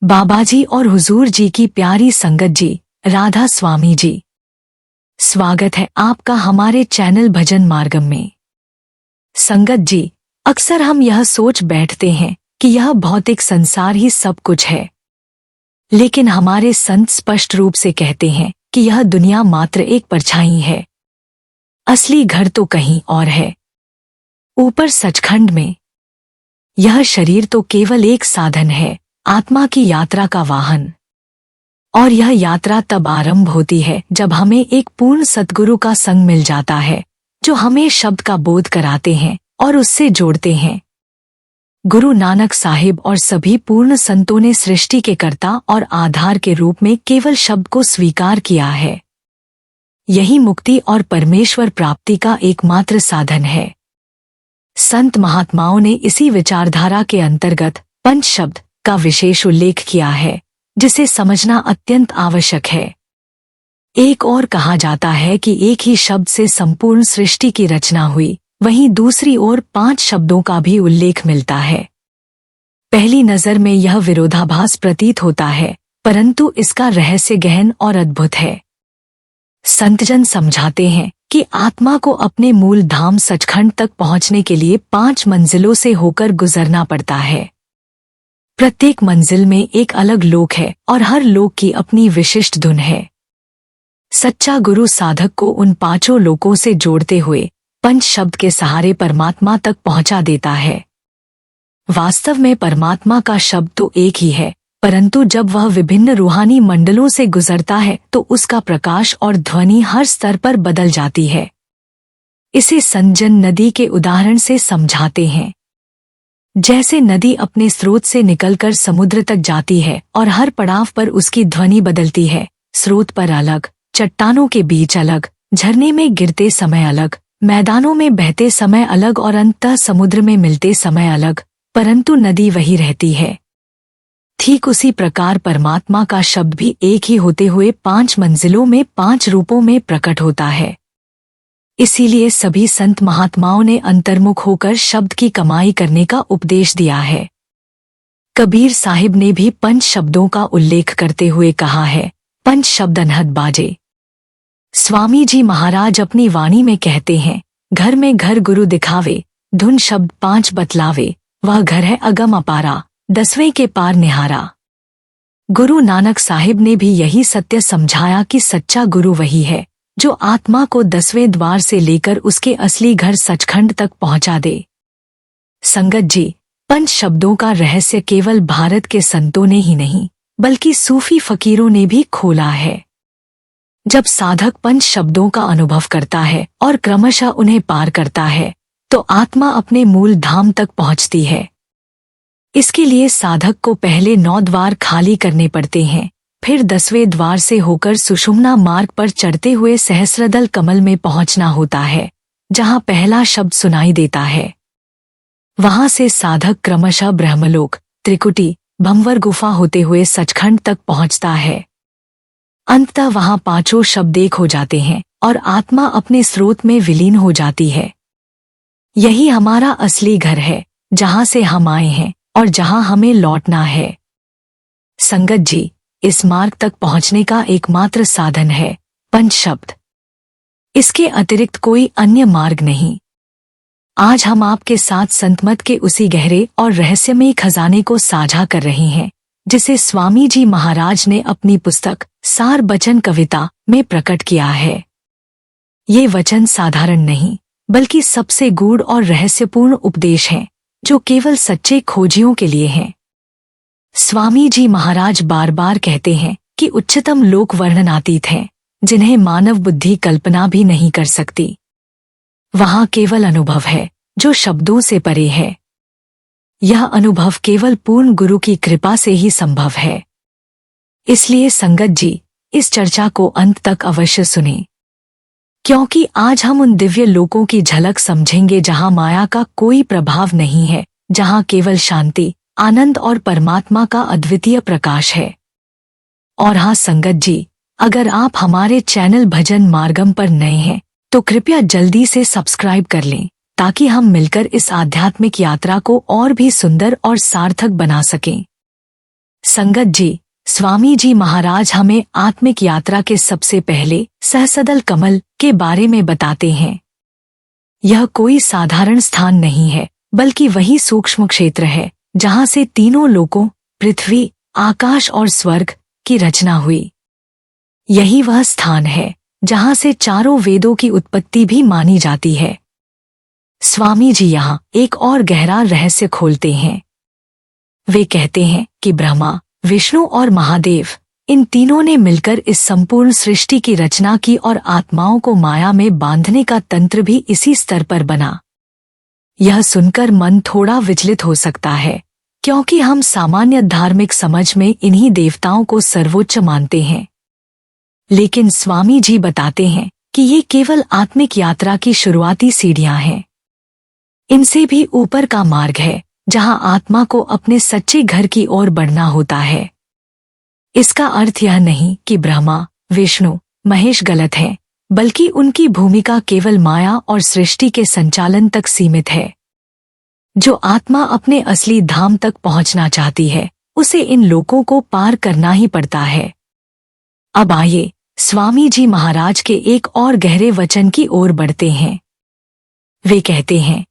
बाबाजी और हुजूर जी की प्यारी संगत जी, राधा स्वामी जी, स्वागत है आपका हमारे चैनल भजन मार्गम में। संगत जी, अक्सर हम यह सोच बैठते हैं कि यह भौतिक संसार ही सब कुछ है, लेकिन हमारे संत स्पष्ट रूप से कहते हैं कि यह दुनिया मात्र एक परछाई है, असली घर तो कहीं और है, ऊपर सचखंड में। यह शरीर तो केवल एक साधन है, आत्मा की यात्रा का वाहन। और यह यात्रा तब आरंभ होती है जब हमें एक पूर्ण सद्गुरु का संग मिल जाता है, जो हमें शब्द का बोध कराते हैं और उससे जोड़ते हैं। गुरु नानक साहिब और सभी पूर्ण संतों ने सृष्टि के कर्ता और आधार के रूप में केवल शब्द को स्वीकार किया है। यही मुक्ति और परमेश्वर प्राप्ति का एकमात्र साधन है। संत महात्माओं ने इसी विचारधारा के अंतर्गत पंच शब्द का विशेष उल्लेख किया है, जिसे समझना अत्यंत आवश्यक है। एक और कहा जाता है कि एक ही शब्द से संपूर्ण सृष्टि की रचना हुई, वहीं दूसरी ओर 5 शब्दों का भी उल्लेख मिलता है। पहली नजर में यह विरोधाभास प्रतीत होता है, परंतु इसका रहस्य गहन और अद्भुत है। संतजन समझाते हैं कि आत्मा को अपने मूल धाम सचखंड तक पहुंचने के लिए 5 मंजिलों से होकर गुजरना पड़ता है। प्रत्येक मंजिल में एक अलग लोक है और हर लोक की अपनी विशिष्ट धुन है। सच्चा गुरु साधक को उन 5 लोकों से जोड़ते हुए पंच शब्द के सहारे परमात्मा तक पहुंचा देता है। वास्तव में परमात्मा का शब्द तो एक ही है, परंतु जब वह विभिन्न रूहानी मंडलों से गुजरता है तो उसका प्रकाश और ध्वनि हर स्तर पर बदल जाती है। इसे संतजन नदी के उदाहरण से समझाते हैं। जैसे नदी अपने स्रोत से निकलकर समुद्र तक जाती है और हर पड़ाव पर उसकी ध्वनि बदलती है, स्रोत पर अलग, चट्टानों के बीच अलग, झरने में गिरते समय अलग, मैदानों में बहते समय अलग और अंततः समुद्र में मिलते समय अलग, परंतु नदी वही रहती है। ठीक उसी प्रकार परमात्मा का शब्द भी एक ही होते हुए 5 मंजिलों में 5 रूपों में प्रकट होता है। इसीलिए सभी संत महात्माओं ने अंतर्मुख होकर शब्द की कमाई करने का उपदेश दिया है। कबीर साहिब ने भी पंच शब्दों का उल्लेख करते हुए कहा है, पंच शब्द अनहद बाजे। स्वामी जी महाराज अपनी वाणी में कहते हैं, घर में घर गुरु दिखावे, धुन शब्द 5 बतलावे, वह घर है अगम अपारा, 10वें के पार निहारा। गुरु नानक साहिब ने भी यही सत्य समझाया कि सच्चा गुरु वही है जो आत्मा को 10वें द्वार से लेकर उसके असली घर सचखंड तक पहुंचा दे। संगत जी, पंच शब्दों का रहस्य केवल भारत के संतों ने ही नहीं, बल्कि सूफी फकीरों ने भी खोला है। जब साधक पंच शब्दों का अनुभव करता है और क्रमशः उन्हें पार करता है, तो आत्मा अपने मूल धाम तक पहुंचती है। इसके लिए साधक को पहले 9 द्वार खाली करने पड़ते हैं, फिर 10वें द्वार से होकर सुषुम्ना मार्ग पर चढ़ते हुए सहस्रदल कमल में पहुंचना होता है, जहां पहला शब्द सुनाई देता है। वहां से साधक क्रमशः ब्रह्मलोक, त्रिकुटी, भंवर गुफा होते हुए सचखंड तक पहुंचता है। अंततः वहां 5 शब्द एक हो जाते हैं और आत्मा अपने स्रोत में विलीन हो जाती है। यही हमारा असली घर है, जहां से हम आए हैं और जहां हमें लौटना है। संगत जी, इस मार्ग तक पहुंचने का एकमात्र साधन है पंच शब्द। इसके अतिरिक्त कोई अन्य मार्ग नहीं। आज हम आपके साथ संतमत के उसी गहरे और रहस्यमयी खजाने को साझा कर रहे हैं, जिसे स्वामी जी महाराज ने अपनी पुस्तक सार बचन कविता में प्रकट किया है। ये वचन साधारण नहीं, बल्कि सबसे गूढ़ और रहस्यपूर्ण उपदेश हैं, जो केवल सच्चे खोजियों के लिए हैं। स्वामी जी महाराज बार बार कहते हैं कि उच्चतम लोक वर्णनातीत हैं, जिन्हें मानव बुद्धि कल्पना भी नहीं कर सकती। वहां केवल अनुभव है, जो शब्दों से परे है। यह अनुभव केवल पूर्ण गुरु की कृपा से ही संभव है। इसलिए संगत जी, इस चर्चा को अंत तक अवश्य सुनें, क्योंकि आज हम उन दिव्य लोकों की झलक समझेंगे जहां माया का कोई प्रभाव नहीं है, जहां केवल शांति, आनंद और परमात्मा का अद्वितीय प्रकाश है। और हाँ संगत जी, अगर आप हमारे चैनल भजन मार्गम पर नए हैं, तो कृपया जल्दी से सब्सक्राइब कर लें, ताकि हम मिलकर इस आध्यात्मिक यात्रा को और भी सुंदर और सार्थक बना सकें। संगत जी, स्वामी जी महाराज हमें आत्मिक यात्रा के सबसे पहले सहसदल कमल के बारे में बताते हैं। यह कोई साधारण स्थान नहीं है, बल्कि वही सूक्ष्म क्षेत्र है जहां से तीनों लोकों, पृथ्वी, आकाश और स्वर्ग की रचना हुई। यही वह स्थान है जहां से चारों वेदों की उत्पत्ति भी मानी जाती है। स्वामी जी यहाँ एक और गहरा रहस्य खोलते हैं। वे कहते हैं कि ब्रह्मा, विष्णु और महादेव, इन तीनों ने मिलकर इस संपूर्ण सृष्टि की रचना की और आत्माओं को माया में बांधने का तंत्र भी इसी स्तर पर बना। यह सुनकर मन थोड़ा विचलित हो सकता है, क्योंकि हम सामान्य धार्मिक समझ में इन्हीं देवताओं को सर्वोच्च मानते हैं। लेकिन स्वामी जी बताते हैं कि ये केवल आत्मिक यात्रा की शुरुआती सीढ़ियां हैं। इनसे भी ऊपर का मार्ग है जहां आत्मा को अपने सच्चे घर की ओर बढ़ना होता है। इसका अर्थ यह नहीं कि ब्रह्मा, विष्णु, महेश गलत हैं, बल्कि उनकी भूमिका केवल माया और सृष्टि के संचालन तक सीमित है। जो आत्मा अपने असली धाम तक पहुंचना चाहती है, उसे इन लोकों को पार करना ही पड़ता है। अब आइए स्वामी जी महाराज के एक और गहरे वचन की ओर बढ़ते हैं। वे कहते हैं,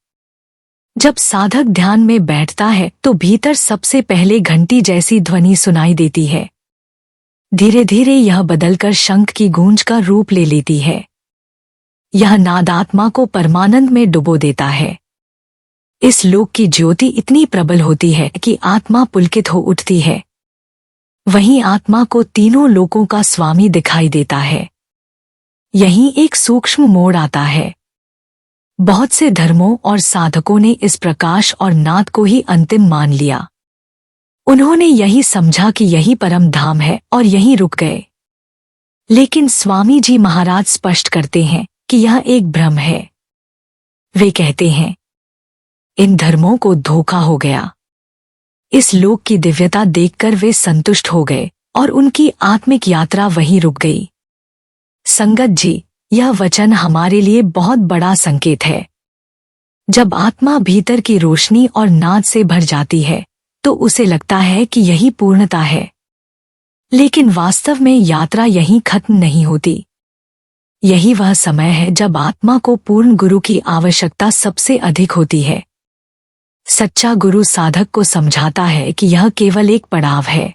जब साधक ध्यान में बैठता है तो भीतर सबसे पहले घंटी जैसी ध्वनि सुनाई देती है। धीरे धीरे यह बदलकर शंख की गूंज का रूप ले लेती है। यह नाद आत्मा को परमानंद में डुबो देता है। इस लोक की ज्योति इतनी प्रबल होती है कि आत्मा पुलकित हो उठती है। वहीं आत्मा को तीनों लोकों का स्वामी दिखाई देता है। यहीं एक सूक्ष्म मोड़ आता है। बहुत से धर्मों और साधकों ने इस प्रकाश और नाद को ही अंतिम मान लिया। उन्होंने यही समझा कि यही परम धाम है और यहीं रुक गए। लेकिन स्वामी जी महाराज स्पष्ट करते हैं कि यह एक भ्रम है। वे कहते हैं, इन धर्मों को धोखा हो गया। इस लोक की दिव्यता देखकर वे संतुष्ट हो गए और उनकी आत्मिक यात्रा वहीं रुक गई। संगत जी, यह वचन हमारे लिए बहुत बड़ा संकेत है। जब आत्मा भीतर की रोशनी और नाद से भर जाती है तो उसे लगता है कि यही पूर्णता है। लेकिन वास्तव में यात्रा यहीं खत्म नहीं होती। यही वह समय है जब आत्मा को पूर्ण गुरु की आवश्यकता सबसे अधिक होती है। सच्चा गुरु साधक को समझाता है कि यह केवल एक पड़ाव है।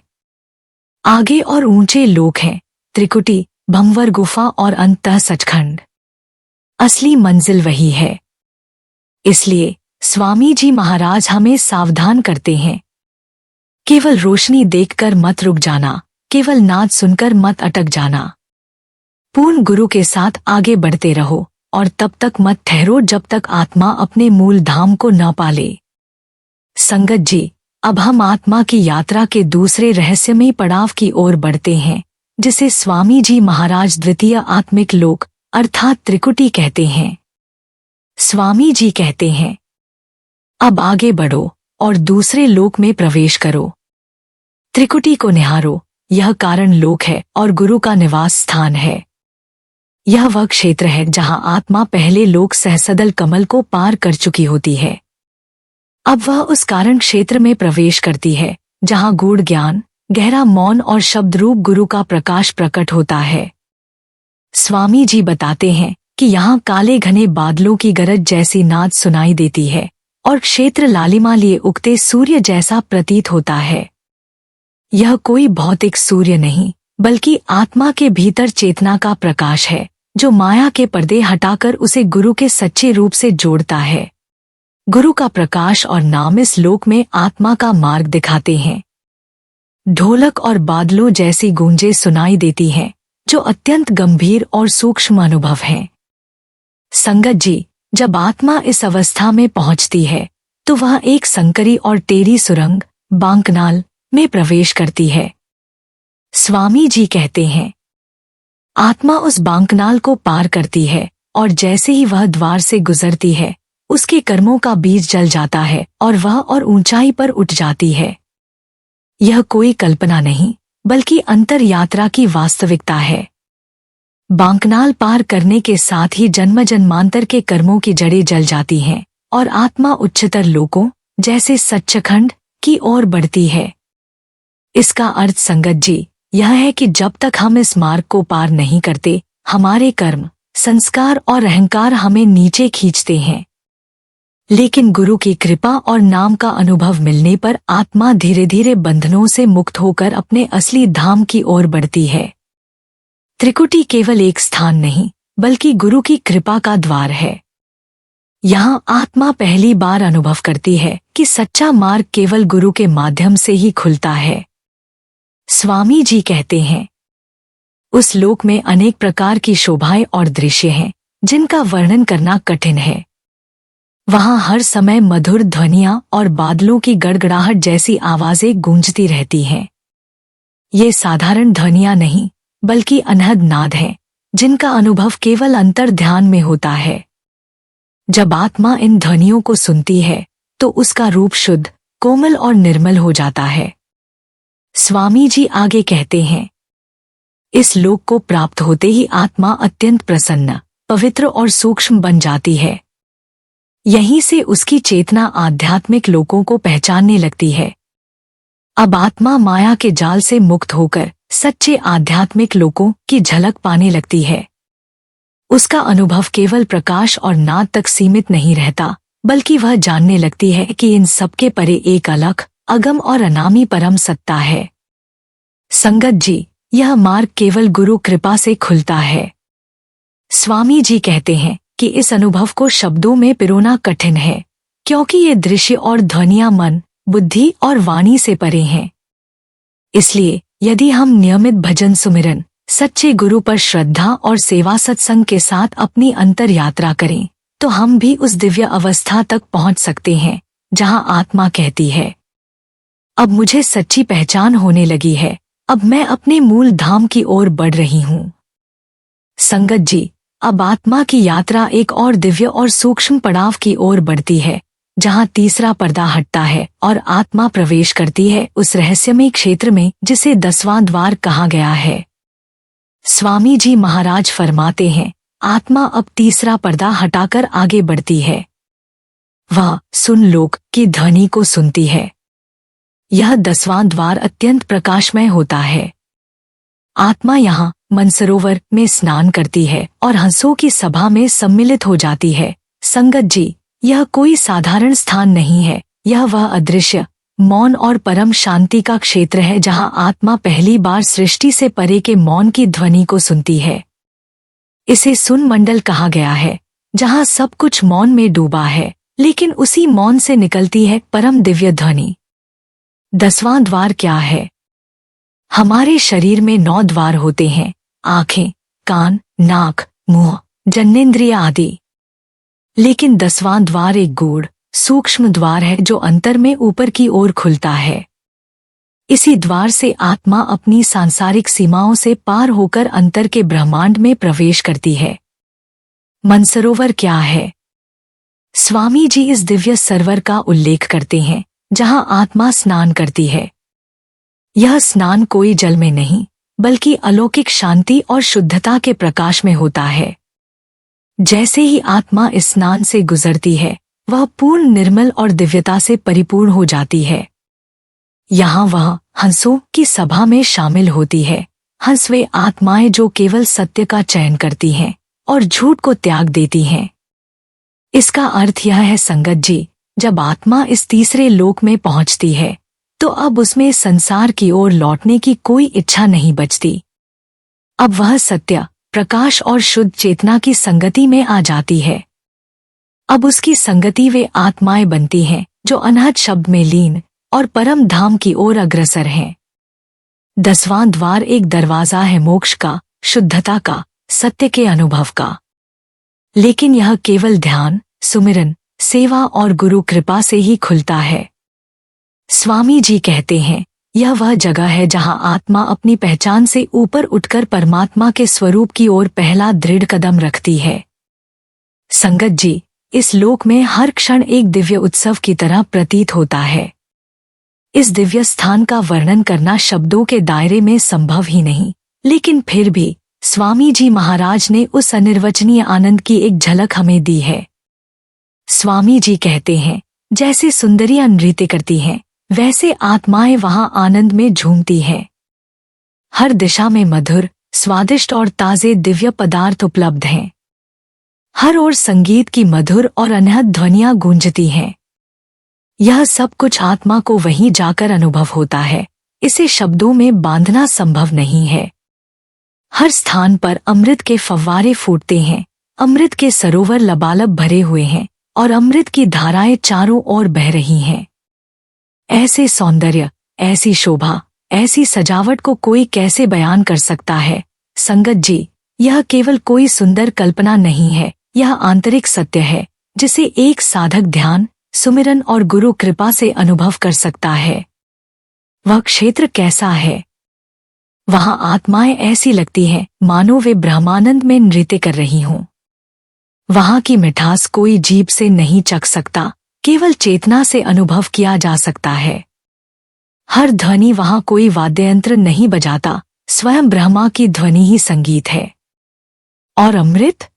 आगे और ऊंचे लोक हैं, त्रिकुटी, भंवर गुफा और अंततः सचखंड। असली मंजिल वही है। इसलिए स्वामी जी महाराज हमें सावधान करते हैं। केवल रोशनी देखकर मत रुक जाना, केवल नाद सुनकर मत अटक जाना। पूर्ण गुरु के साथ आगे बढ़ते रहो और तब तक मत ठहरो जब तक आत्मा अपने मूल धाम को न पाले। संगत जी, अब हम आत्मा की यात्रा के दूसरे रहस्यमयी पड़ाव की ओर बढ़ते हैं, जिसे स्वामी जी महाराज द्वितीय आत्मिक लोक अर्थात त्रिकुटी कहते हैं। स्वामी जी कहते हैं, अब आगे बढ़ो और दूसरे लोक में प्रवेश करो। त्रिकुटी को निहारो, यह कारण लोक है और गुरु का निवास स्थान है। यह वह क्षेत्र है जहां आत्मा पहले लोक सहसदल कमल को पार कर चुकी होती है। अब वह उस कारण क्षेत्र में प्रवेश करती है जहां गूढ़ ज्ञान, गहरा मौन और शब्द रूप गुरु का प्रकाश प्रकट होता है। स्वामी जी बताते हैं कि यहाँ काले घने बादलों की गरज जैसी नाद सुनाई देती है और क्षेत्र लालिमा लिए उगते सूर्य जैसा प्रतीत होता है। यह कोई भौतिक सूर्य नहीं, बल्कि आत्मा के भीतर चेतना का प्रकाश है, जो माया के पर्दे हटाकर उसे गुरु के सच्चे रूप से जोड़ता है। गुरु का प्रकाश और नाम इस लोक में आत्मा का मार्ग दिखाते हैं। ढोलक और बादलों जैसी गूंजें सुनाई देती हैं, जो अत्यंत गंभीर और सूक्ष्म अनुभव हैं। संगत जी, जब आत्मा इस अवस्था में पहुंचती है तो वह एक संकरी और टेढ़ी सुरंग, बांकनाल, में प्रवेश करती है। स्वामी जी कहते हैं, आत्मा उस बांकनाल को पार करती है और जैसे ही वह द्वार से गुजरती है, उसके कर्मों का बीज जल जाता है और वह और ऊंचाई पर उठ जाती है। यह कोई कल्पना नहीं, बल्कि अंतर यात्रा की वास्तविकता है। बांकनाल पार करने के साथ ही जन्म जन्मांतर के कर्मों की जड़ें जल जाती हैं और आत्मा उच्चतर लोकों जैसे सच्चखंड की ओर बढ़ती है। इसका अर्थ संगत जी यह है कि जब तक हम इस मार्ग को पार नहीं करते, हमारे कर्म, संस्कार और अहंकार हमें नीचे खींचते हैं। लेकिन गुरु की कृपा और नाम का अनुभव मिलने पर आत्मा धीरे धीरे बंधनों से मुक्त होकर अपने असली धाम की ओर बढ़ती है। त्रिकुटी केवल एक स्थान नहीं, बल्कि गुरु की कृपा का द्वार है। यहाँ आत्मा पहली बार अनुभव करती है कि सच्चा मार्ग केवल गुरु के माध्यम से ही खुलता है। स्वामी जी कहते हैं, उस लोक में अनेक प्रकार की शोभाएं और दृश्य हैं, जिनका वर्णन करना कठिन है। वहां हर समय मधुर ध्वनियां और बादलों की गड़गड़ाहट जैसी आवाजें गूंजती रहती हैं। ये साधारण ध्वनियां नहीं, बल्कि अनहद नाद हैं, जिनका अनुभव केवल अंतर ध्यान में होता है। जब आत्मा इन ध्वनियों को सुनती है, तो उसका रूप शुद्ध, कोमल और निर्मल हो जाता है। स्वामी जी आगे कहते हैं, इस लोक को प्राप्त होते ही आत्मा अत्यंत प्रसन्न, पवित्र और सूक्ष्म बन जाती है। यहीं से उसकी चेतना आध्यात्मिक लोकों को पहचानने लगती है। अब आत्मा माया के जाल से मुक्त होकर सच्चे आध्यात्मिक लोकों की झलक पाने लगती है। उसका अनुभव केवल प्रकाश और नाद तक सीमित नहीं रहता, बल्कि वह जानने लगती है कि इन सबके परे एक अलग, अगम और अनामी परम सत्ता है। संगत जी, यह मार्ग केवल गुरु कृपा से खुलता है। स्वामी जी कहते हैं कि इस अनुभव को शब्दों में पिरोना कठिन है, क्योंकि ये दृश्य और ध्वनियां मन, बुद्धि और वाणी से परे हैं। इसलिए यदि हम नियमित भजन सुमिरन, सच्चे गुरु पर श्रद्धा और सेवा सत्संग के साथ अपनी अंतर यात्रा करें, तो हम भी उस दिव्य अवस्था तक पहुंच सकते हैं, जहां आत्मा कहती है, अब मुझे सच्ची पहचान होने लगी है, अब मैं अपने मूल धाम की ओर बढ़ रही हूँ। संगत जी, अब आत्मा की यात्रा एक और दिव्य और सूक्ष्म पड़ाव की ओर बढ़ती है, जहाँ तीसरा पर्दा हटता है और आत्मा प्रवेश करती है उस रहस्यमय क्षेत्र में जिसे 10वां द्वार कहा गया है। स्वामी जी महाराज फरमाते हैं, आत्मा अब तीसरा पर्दा हटाकर आगे बढ़ती है। वह सुन लोक की ध्वनि को सुनती है। यह 10वां द्वार अत्यंत प्रकाशमय होता है। आत्मा यहाँ मनसरोवर में स्नान करती है और हंसों की सभा में सम्मिलित हो जाती है। संगत जी, यह कोई साधारण स्थान नहीं है, यह वह अदृश्य, मौन और परम शांति का क्षेत्र है जहां आत्मा पहली बार सृष्टि से परे के मौन की ध्वनि को सुनती है। इसे सुन मंडल कहा गया है, जहां सब कुछ मौन में डूबा है, लेकिन उसी मौन से निकलती है परम दिव्य ध्वनि। 10वां द्वार क्या है? हमारे शरीर में 9 द्वार होते हैं, आंखें, कान, नाक, मुंह, जन्नेंद्रिय आदि। लेकिन 10वां द्वार एक गूढ़, सूक्ष्म द्वार है जो अंतर में ऊपर की ओर खुलता है। इसी द्वार से आत्मा अपनी सांसारिक सीमाओं से पार होकर अंतर के ब्रह्मांड में प्रवेश करती है। मनसरोवर क्या है? स्वामी जी इस दिव्य सरोवर का उल्लेख करते हैं, जहां आत्मा स्नान करती है। यह स्नान कोई जल में नहीं, बल्कि अलौकिक शांति और शुद्धता के प्रकाश में होता है। जैसे ही आत्मा इस स्नान से गुजरती है, वह पूर्ण निर्मल और दिव्यता से परिपूर्ण हो जाती है। यहाँ वह हंसों की सभा में शामिल होती है। हंस वे आत्माएं जो केवल सत्य का चयन करती हैं और झूठ को त्याग देती हैं। इसका अर्थ यह है संगत जी, जब आत्मा इस तीसरे लोक में पहुंचती है, तो अब उसमें संसार की ओर लौटने की कोई इच्छा नहीं बचती। अब वह सत्य, प्रकाश और शुद्ध चेतना की संगति में आ जाती है। अब उसकी संगति वे आत्माएं बनती हैं जो अनहद शब्द में लीन और परम धाम की ओर अग्रसर हैं। 10वां द्वार एक दरवाजा है मोक्ष का, शुद्धता का, सत्य के अनुभव का। लेकिन यह केवल ध्यान, सुमिरन, सेवा और गुरु कृपा से ही खुलता है। स्वामी जी कहते हैं, यह वह जगह है जहां आत्मा अपनी पहचान से ऊपर उठकर परमात्मा के स्वरूप की ओर पहला दृढ़ कदम रखती है। संगत जी, इस लोक में हर क्षण एक दिव्य उत्सव की तरह प्रतीत होता है। इस दिव्य स्थान का वर्णन करना शब्दों के दायरे में संभव ही नहीं, लेकिन फिर भी स्वामी जी महाराज ने उस अनिर्वचनीय आनंद की एक झलक हमें दी है। स्वामी जी कहते हैं, जैसे सुंदरियां नृत्य करती हैं, वैसे आत्माएं वहां आनंद में झूमती हैं। हर दिशा में मधुर, स्वादिष्ट और ताजे दिव्य पदार्थ उपलब्ध हैं। हर ओर संगीत की मधुर और अनहद ध्वनियां गूंजती हैं। यह सब कुछ आत्मा को वहीं जाकर अनुभव होता है, इसे शब्दों में बांधना संभव नहीं है। हर स्थान पर अमृत के फव्वारे फूटते हैं, अमृत के सरोवर लबालब भरे हुए हैं और अमृत की धाराएं चारों ओर बह रही हैं। ऐसे सौंदर्य, ऐसी शोभा, ऐसी सजावट को कोई कैसे बयान कर सकता है। संगत जी, यह केवल कोई सुंदर कल्पना नहीं है, यह आंतरिक सत्य है जिसे एक साधक ध्यान, सुमिरन और गुरु कृपा से अनुभव कर सकता है। वह क्षेत्र कैसा है? वहां आत्माएं ऐसी लगती हैं मानो वे ब्रह्मानंद में नृत्य कर रही हों। वहां की मिठास कोई जीभ से नहीं चख सकता, केवल चेतना से अनुभव किया जा सकता है। हर ध्वनि वहां कोई वाद्ययंत्र नहीं बजाता, स्वयं ब्रह्मा की ध्वनि ही संगीत है। और अमृत?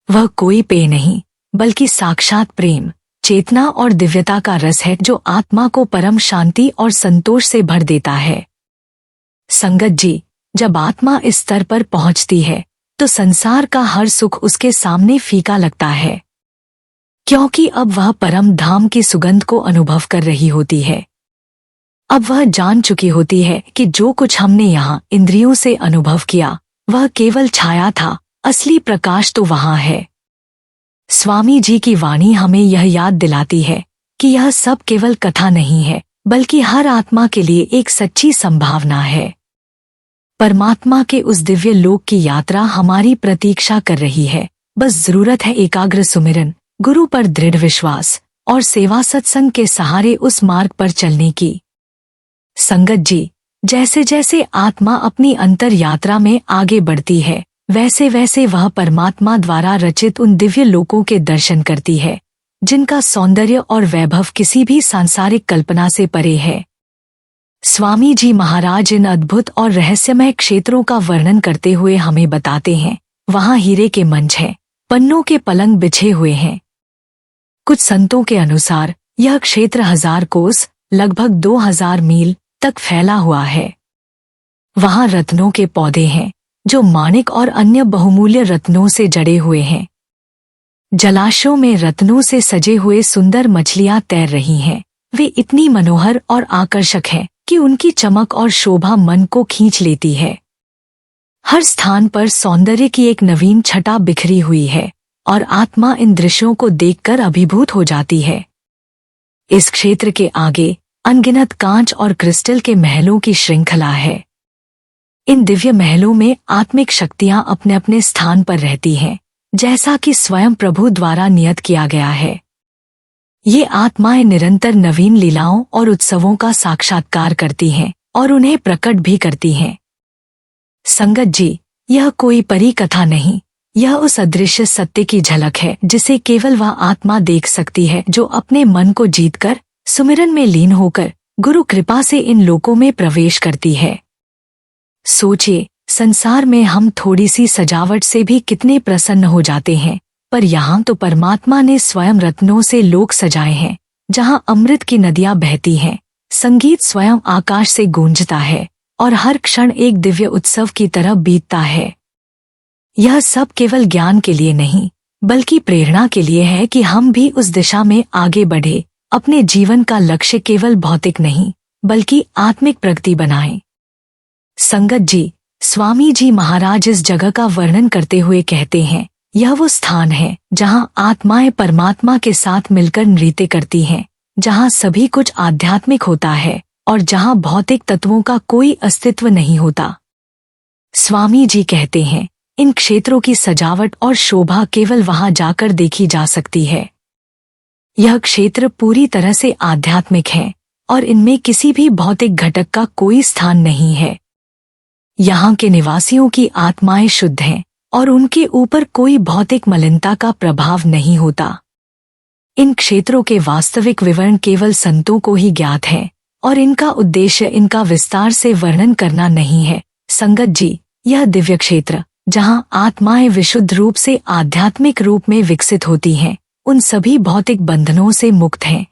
वह कोई पेय नहीं, बल्कि साक्षात प्रेम, चेतना और दिव्यता का रस है जो आत्मा को परम शांति और संतोष से भर देता है। संगत जी, जब आत्मा इस स्तर पर पहुंचती है तो संसार का हर सुख उसके सामने फीका लगता है, क्योंकि अब वह परम धाम की सुगंध को अनुभव कर रही होती है। अब वह जान चुकी होती है कि जो कुछ हमने यहाँ इंद्रियों से अनुभव किया वह केवल छाया था, असली प्रकाश तो वहाँ है। स्वामी जी की वाणी हमें यह याद दिलाती है कि यह सब केवल कथा नहीं है, बल्कि हर आत्मा के लिए एक सच्ची संभावना है। परमात्मा के उस दिव्य लोक की यात्रा हमारी प्रतीक्षा कर रही है। बस जरूरत है एकाग्र सुमिरन, गुरु पर दृढ़ विश्वास और सेवा सत्संग के सहारे उस मार्ग पर चलने की। संगत जी, जैसे जैसे आत्मा अपनी अंतर यात्रा में आगे बढ़ती है, वैसे वैसे वह परमात्मा द्वारा रचित उन दिव्य लोकों के दर्शन करती है जिनका सौंदर्य और वैभव किसी भी सांसारिक कल्पना से परे है। स्वामी जी महाराज इन अद्भुत और रहस्यमय क्षेत्रों का वर्णन करते हुए हमें बताते हैं, वहां हीरे के मंच हैं, पन्नों के पलंग बिछे हुए हैं। कुछ संतों के अनुसार यह क्षेत्र 1000 कोस, लगभग 2000 मील तक फैला हुआ है। वहां रत्नों के पौधे हैं जो माणिक और अन्य बहुमूल्य रत्नों से जड़े हुए हैं। जलाशयों में रत्नों से सजे हुए सुंदर मछलियां तैर रही हैं। वे इतनी मनोहर और आकर्षक हैं कि उनकी चमक और शोभा मन को खींच लेती है। हर स्थान पर सौंदर्य की एक नवीन छटा बिखरी हुई है और आत्मा इन दृश्यों को देखकर अभिभूत हो जाती है। इस क्षेत्र के आगे अनगिनत कांच और क्रिस्टल के महलों की श्रृंखला है। इन दिव्य महलों में आत्मिक शक्तियां अपने अपने स्थान पर रहती हैं, जैसा कि स्वयं प्रभु द्वारा नियत किया गया है। ये आत्माएं निरंतर नवीन लीलाओं और उत्सवों का साक्षात्कार करती हैं और उन्हें प्रकट भी करती हैं। संगत जी, यह कोई परी कथा नहीं, यह उस अदृश्य सत्य की झलक है जिसे केवल वह आत्मा देख सकती है जो अपने मन को जीतकर सुमिरन में लीन होकर गुरु कृपा से इन लोकों में प्रवेश करती है। सोचिए, संसार में हम थोड़ी सी सजावट से भी कितने प्रसन्न हो जाते हैं, पर यहाँ तो परमात्मा ने स्वयं रत्नों से लोक सजाए हैं, जहाँ अमृत की नदियाँ बहती हैं, संगीत स्वयं आकाश से गूंजता है और हर क्षण एक दिव्य उत्सव की तरह बीतता है। यह सब केवल ज्ञान के लिए नहीं, बल्कि प्रेरणा के लिए है कि हम भी उस दिशा में आगे बढ़े, अपने जीवन का लक्ष्य केवल भौतिक नहीं, बल्कि आत्मिक प्रगति बनाएं। संगत जी, स्वामी जी महाराज इस जगह का वर्णन करते हुए कहते हैं, यह वो स्थान है जहां आत्माएं परमात्मा के साथ मिलकर नृत्य करती हैं, जहां सभी कुछ आध्यात्मिक होता है और जहां भौतिक तत्वों का कोई अस्तित्व नहीं होता। स्वामी जी कहते हैं, इन क्षेत्रों की सजावट और शोभा केवल वहां जाकर देखी जा सकती है। यह क्षेत्र पूरी तरह से आध्यात्मिक है और इनमें किसी भी भौतिक घटक का कोई स्थान नहीं है। यहाँ के निवासियों की आत्माएं शुद्ध हैं और उनके ऊपर कोई भौतिक मलिनता का प्रभाव नहीं होता। इन क्षेत्रों के वास्तविक विवरण केवल संतों को ही ज्ञात हैं और इनका उद्देश्य इनका विस्तार से वर्णन करना नहीं है। संगत जी, यह दिव्य क्षेत्र जहाँ आत्माएं विशुद्ध रूप से आध्यात्मिक रूप में विकसित होती हैं, उन सभी भौतिक बंधनों से मुक्त हैं।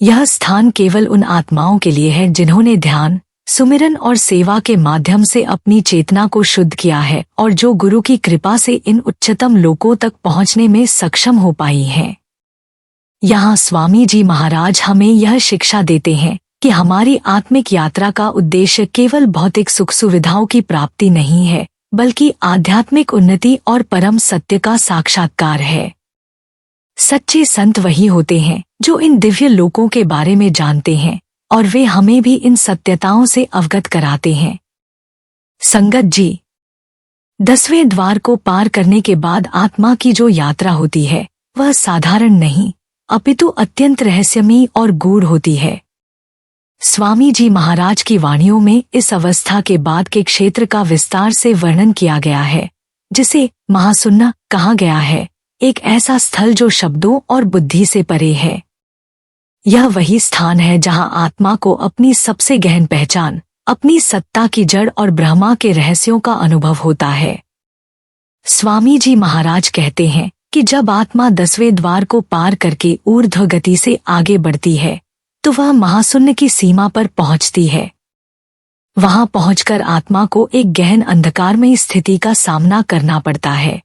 यह स्थान केवल उन आत्माओं के लिए है जिन्होंने ध्यान, सुमिरन और सेवा के माध्यम से अपनी चेतना को शुद्ध किया है और जो गुरु की कृपा से इन उच्चतम लोकों तक पहुंचने में सक्षम हो पाई हैं। यहाँ स्वामी जी महाराज हमें यह शिक्षा देते हैं कि हमारी आत्मिक यात्रा का उद्देश्य केवल भौतिक सुख सुविधाओं की प्राप्ति नहीं है, बल्कि आध्यात्मिक उन्नति और परम सत्य का साक्षात्कार है। सच्चे संत वही होते हैं जो इन दिव्य लोकों के बारे में जानते हैं और वे हमें भी इन सत्यताओं से अवगत कराते हैं। संगत जी, 10वें द्वार को पार करने के बाद आत्मा की जो यात्रा होती है वह साधारण नहीं, अपितु अत्यंत रहस्यमयी और गूढ़ होती है। स्वामी जी महाराज की वाणियों में इस अवस्था के बाद के क्षेत्र का विस्तार से वर्णन किया गया है, जिसे महाशून्य कहा गया है, एक ऐसा स्थल जो शब्दों और बुद्धि से परे है। यह वही स्थान है जहां आत्मा को अपनी सबसे गहन पहचान, अपनी सत्ता की जड़ और ब्रह्मा के रहस्यों का अनुभव होता है। स्वामी जी महाराज कहते हैं कि जब आत्मा 10वें द्वार को पार करके ऊर्ध्व गति से आगे बढ़ती है तो वह महाशून्य की सीमा पर पहुंचती है। वहां पहुंचकर आत्मा को एक गहन अंधकारमयी स्थिति का सामना करना पड़ता है।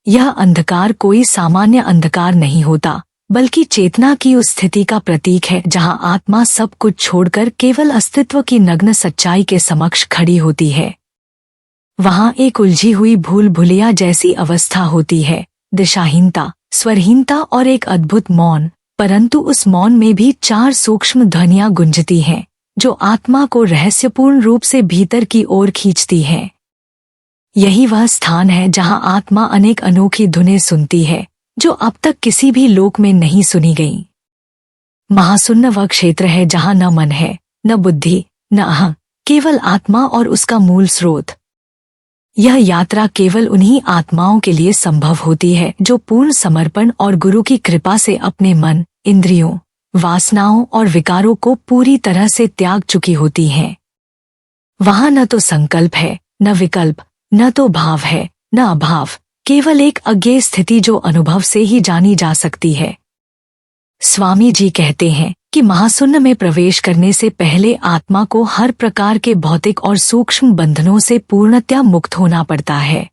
यह अंधकार कोई सामान्य अंधकार नहीं होता, बल्कि चेतना की उस स्थिति का प्रतीक है जहां आत्मा सब कुछ छोड़कर केवल अस्तित्व की नग्न सच्चाई के समक्ष खड़ी होती है। वहां एक उलझी हुई भूल भुलैया जैसी अवस्था होती है, दिशाहीनता, स्वरहीनता और एक अद्भुत मौन, परंतु उस मौन में भी 4 सूक्ष्म ध्वनियां गुंजती हैं जो आत्मा को रहस्यपूर्ण रूप से भीतर की ओर खींचती हैं। यही वह स्थान है जहां आत्मा अनेक अनोखी धुनें सुनती है जो अब तक किसी भी लोक में नहीं सुनी गईं। महाशून्य वह क्षेत्र है जहां न मन है, न बुद्धि, न अहं, केवल आत्मा और उसका मूल स्रोत। यह यात्रा केवल उन्हीं आत्माओं के लिए संभव होती है जो पूर्ण समर्पण और गुरु की कृपा से अपने मन, इंद्रियों, वासनाओं और विकारों को पूरी तरह से त्याग चुकी होती हैं। वहां न तो संकल्प है, न विकल्प, न तो भाव है, न अभाव, केवल एक अज्ञेय स्थिति जो अनुभव से ही जानी जा सकती है। स्वामी जी कहते हैं कि महाशून्य में प्रवेश करने से पहले आत्मा को हर प्रकार के भौतिक और सूक्ष्म बंधनों से पूर्णतया मुक्त होना पड़ता है।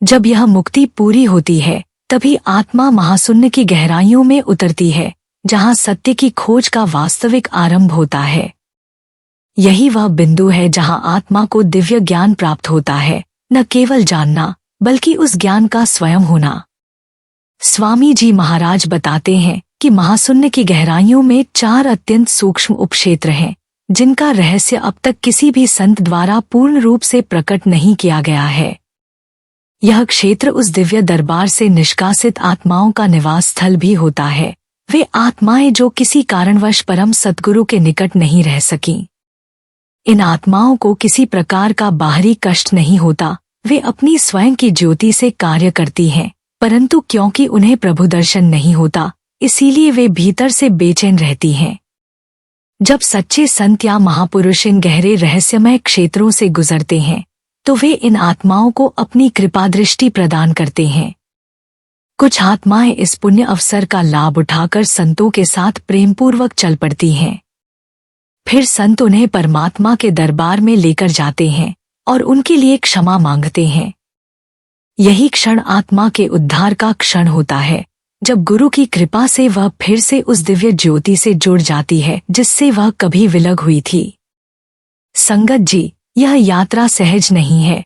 जब यह मुक्ति पूरी होती है तभी आत्मा महाशून्य की गहराइयों में उतरती है, जहां सत्य की खोज का वास्तविक आरंभ होता है। यही वह बिंदु है जहां आत्मा को दिव्य ज्ञान प्राप्त होता है, न केवल जानना बल्कि उस ज्ञान का स्वयं होना। स्वामी जी महाराज बताते हैं कि महाशून्य की गहराइयों में 4 अत्यंत सूक्ष्म उपक्षेत्र हैं, जिनका रहस्य अब तक किसी भी संत द्वारा पूर्ण रूप से प्रकट नहीं किया गया है। यह क्षेत्र उस दिव्य दरबार से निष्कासित आत्माओं का निवास स्थल भी होता है। वे आत्माएं जो किसी कारणवश परम सद्गुरु के निकट नहीं रह सकीं। इन आत्माओं को किसी प्रकार का बाहरी कष्ट नहीं होता, वे अपनी स्वयं की ज्योति से कार्य करती हैं, परंतु क्योंकि उन्हें प्रभु दर्शन नहीं होता, इसीलिए वे भीतर से बेचैन रहती हैं। जब सच्चे संत या महापुरुष इन गहरे रहस्यमय क्षेत्रों से गुजरते हैं तो वे इन आत्माओं को अपनी कृपा दृष्टि प्रदान करते हैं। कुछ आत्माएं इस पुण्य अवसर का लाभ उठाकर संतों के साथ प्रेमपूर्वक चल पड़ती हैं। फिर संत उन्हें परमात्मा के दरबार में लेकर जाते हैं और उनके लिए क्षमा मांगते हैं। यही क्षण आत्मा के उद्धार का क्षण होता है, जब गुरु की कृपा से वह फिर से उस दिव्य ज्योति से जुड़ जाती है जिससे वह कभी विलग हुई थी। संगत जी, यह यात्रा सहज नहीं है।